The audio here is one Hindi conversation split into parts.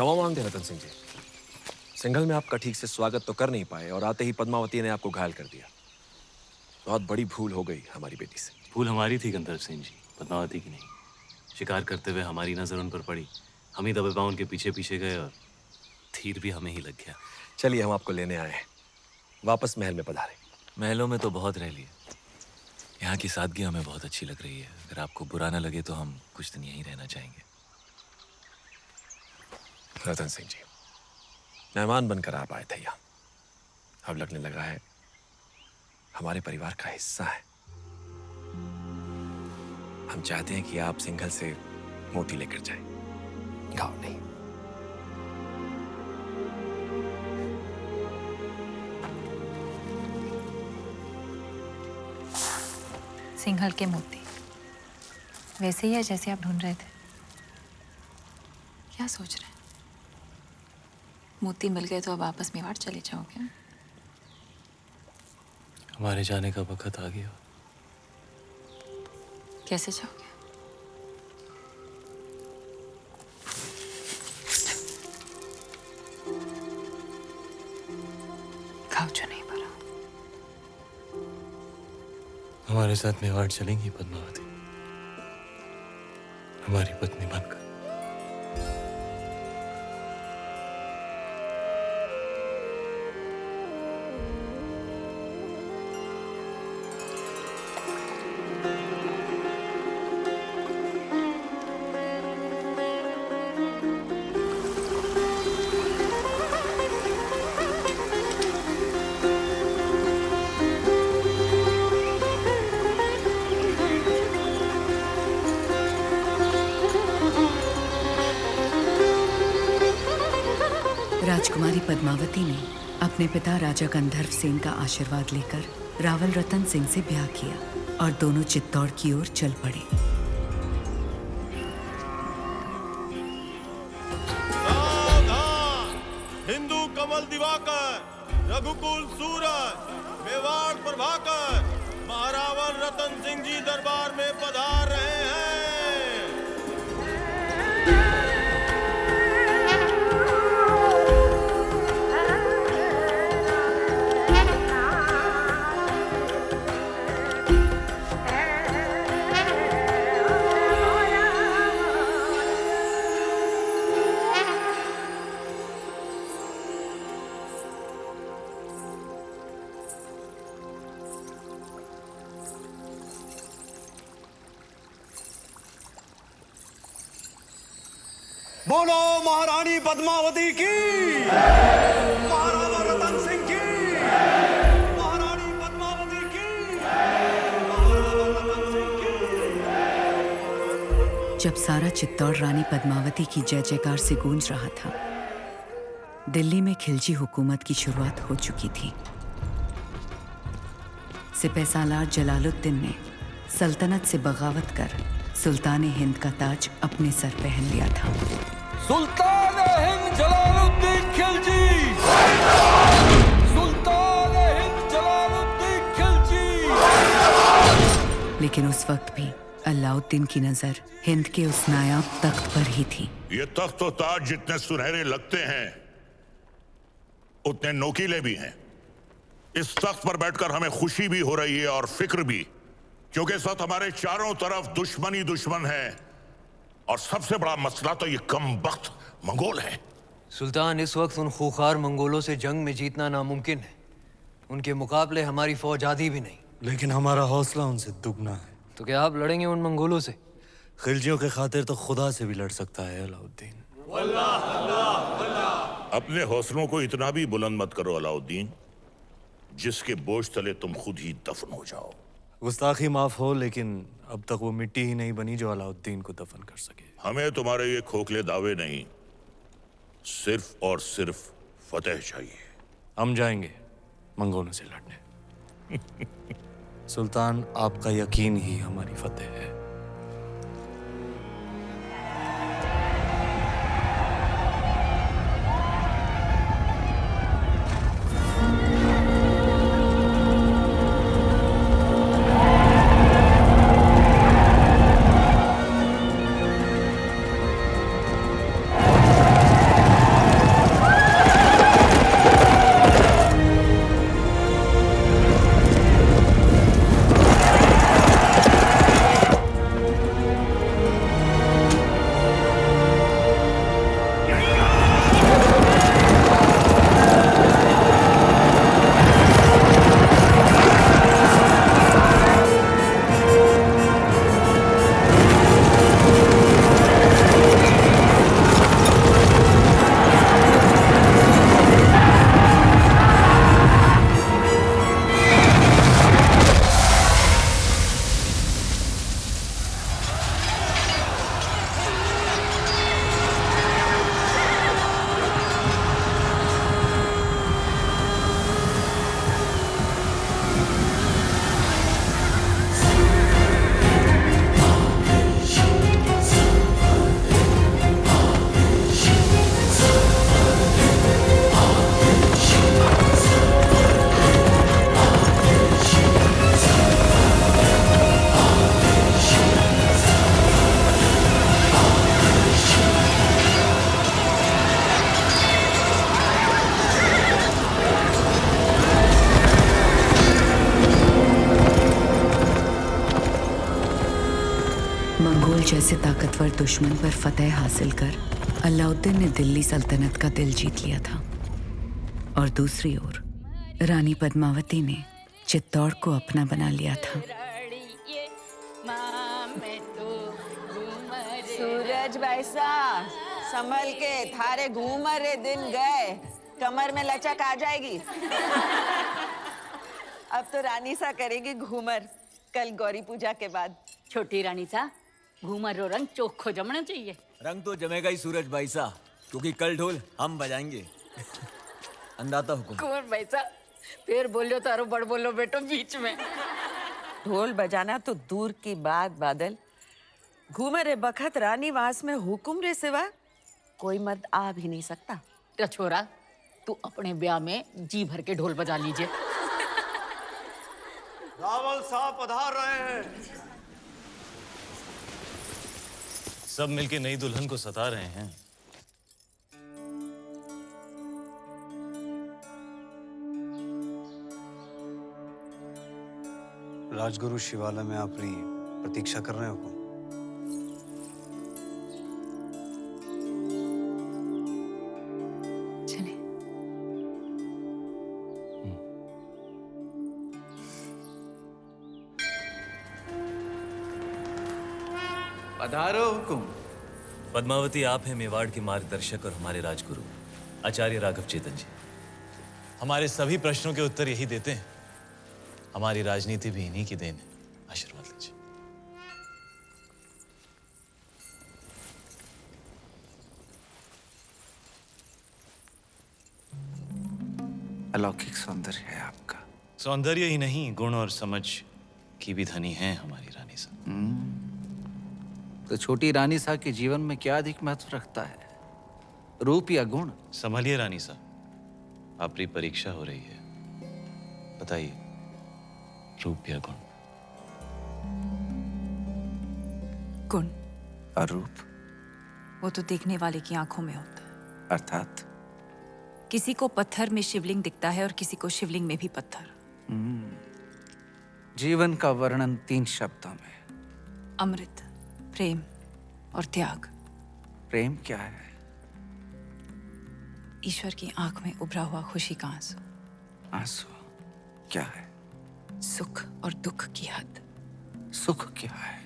क्षमा मांगते रतन सिंह जी। सिंघल में आपका ठीक से स्वागत तो कर नहीं पाए और आते ही पद्मावती ने आपको घायल कर दिया। बहुत बड़ी भूल हो गई हमारी बेटी से। भूल हमारी थी गंधर्व सिंह जी, पद्मावती की नहीं। शिकार करते हुए हमारी नजर उन पर पड़ी, हम ही दबे पांव उनके पीछे पीछे गए और तीर भी हमें ही लग गया। चलिए हम आपको लेने आए हैं, वापस महल में पधारें। महलों में तो बहुत रह लिए, यहाँ की सादगी हमें बहुत अच्छी लग रही है। अगर आपको बुरा न लगे तो हम कुछ दिन यहीं रहना चाहेंगे। रतन सिंह जी, मेहमान बनकर आप आए थे यहाँ, अब लगने लगा है हमारे परिवार का हिस्सा है। हम चाहते हैं कि आप सिंघल से मोती लेकर जाएं, गाँव नहीं। सिंघल के मोती वैसे ही है जैसे आप ढूंढ रहे थे। क्या सोच रहे हैं? मोती मिल गए तो अब वापस मेवाड़ चले जाओगे? हमारे जाने का वक्त आ गया। कैसे जाओगे? घाव जो नहीं भरा। हमारे साथ मेवाड़ चलेंगी पद्मावती, हमारी पत्नी बनकर। राजकुमारी पद्मावती ने अपने पिता राजा गंधर्व सेन का आशीर्वाद लेकर रावल रतन सिंह से ब्याह किया और दोनों चित्तौड़ की ओर चल पड़े। हिंदू कमल दिवाकर, रघुकुल सूरज, मेवाड़ प्रभाकर, महारावल रतन सिंह जी दरबार में पधार रहे हैं। बोलो महारानी पद्मावती की, महाराजा रतन सिंह की, महारानी पद्मावती की, महाराजा रतन सिंह की। जब सारा चित्तौड़ रानी पद्मावती की जय जयकार से गूंज रहा था, दिल्ली में खिलजी हुकूमत की शुरुआत हो चुकी थी। सिपहसालार जलालुद्दीन ने सल्तनत से बगावत कर सुल्तान हिंद का ताज अपने सर पहन लिया था। सुल्तान हिंद जलालुद्दीन खिलजी, सुल्तान हिंद जलालुद्दीन खिलजी। लेकिन उस वक्त भी अलाउद्दीन की नजर हिंद के उस नायाब तख्त पर ही थी। ये तख्त और ताज जितने सुनहरे लगते हैं उतने नोकीले भी हैं। इस तख्त पर बैठकर हमें खुशी भी हो रही है और फिक्र भी, क्योंकि इस वक्त हमारे चारों तरफ दुश्मन ही दुश्मन है और सबसे बड़ा मसला तो ये कमबख्त मंगोल है। सुल्तान, इस वक्त उन खूंखार मंगोलों से जंग में जीतना नामुमकिन है। उनके मुकाबले हमारी फौज आधी भी नहीं। लेकिन हमारा हौसला उनसे दुगना है। तो क्या आप लड़ेंगे उन मंगोलों से? खिलजियों के खातिर तो खुदा से भी लड़ सकता है अलाउद्दीन। अपने हौसलों को इतना भी बुलंद मत करो अलाउद्दीन, जिसके बोझ तले तुम खुद ही दफन हो जाओ। गुस्ताखी माफ हो, लेकिन अब तक वो मिट्टी ही नहीं बनी जो अलाउद्दीन को दफन कर सके। हमें तुम्हारे ये खोखले दावे नहीं, सिर्फ और सिर्फ फतेह चाहिए। हम जाएंगे मंगोलों से लड़ने। सुल्तान, आपका यकीन ही हमारी फतेह है। ऐसे ताकतवर दुश्मन पर फतेह हासिल कर अलाउद्दीन ने दिल्ली सल्तनत का दिल जीत लिया था और दूसरी ओर रानी पद्मावती ने चित्तौड़ को अपना बना लिया था। सूरज बैसा संभल के, थारे घूमर दिन गए, कमर में लचक आ जाएगी। अब तो रानी सा करेगी घूमर, कल गौरी पूजा के बाद। छोटी रानी सा घूमर रो रंग चोखो जमना चाहिए। रंग तो जमेगा ही सूरज भाई सा, क्योंकि कल ढोल हम बजाएंगे। अंदाता हुकुम। कुंवर भाई सा फिर बोलो तारो बड़ बोलो बेटो बीच में। ढोल बजाना तो दूर की बात बादल, घूमर बखत रानी वास में हुकुम रे सिवा कोई मर्द आ भी नहीं सकता। तो छोरा तू अपने ब्याह में जी भर के ढोल बजा लीजिए। रावल साहब पधार रहे हैं। सब मिलके नई दुल्हन को सता रहे हैं। राजगुरु शिवालय में अपनी प्रतीक्षा कर रहे हो हुकुम। चले। पधारो हुकुम। पद्मावती, आप हैं मेवाड़ के मार्गदर्शक और हमारे राजगुरु आचार्य राघव चेतन जी। हमारे सभी प्रश्नों के उत्तर यही देते हैं। हमारी राजनीति भी इन्हीं की देन है। आशीर्वाद लीजिए। अलौकिक सौंदर्य है आपका। सौंदर्य ही नहीं, गुण और समझ की भी धनी है हमारी रानी सा। तो छोटी रानी सा के जीवन में क्या अधिक महत्व रखता है, रूप या गुण? संभलिए रानी सा, आपकी परीक्षा हो रही है। बताइए, रूप या गुण? गुण और रूप? वो तो देखने वाले की आंखों में होता है। अर्थात किसी को पत्थर में शिवलिंग दिखता है और किसी को शिवलिंग में भी पत्थर। जीवन का वर्णन 3 शब्दों में। अमृत, प्रेम और त्याग। प्रेम क्या है? ईश्वर की आंख में उभरा हुआ खुशी का आंसू। आंसू क्या है? सुख और दुख की हद। सुख क्या है?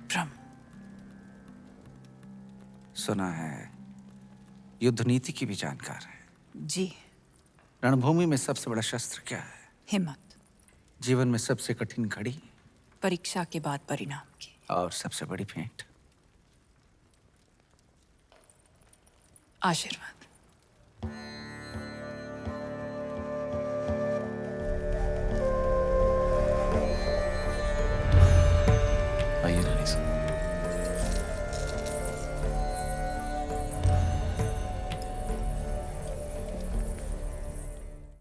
ब्रह्म। सुना है युद्ध नीति की भी जानकार है। जी। रणभूमि में सबसे बड़ा शस्त्र क्या है? हिम्मत। जीवन में सबसे कठिन घड़ी? परीक्षा के बाद परिणाम की। और सबसे बड़ी भेंट? आशीर्वाद।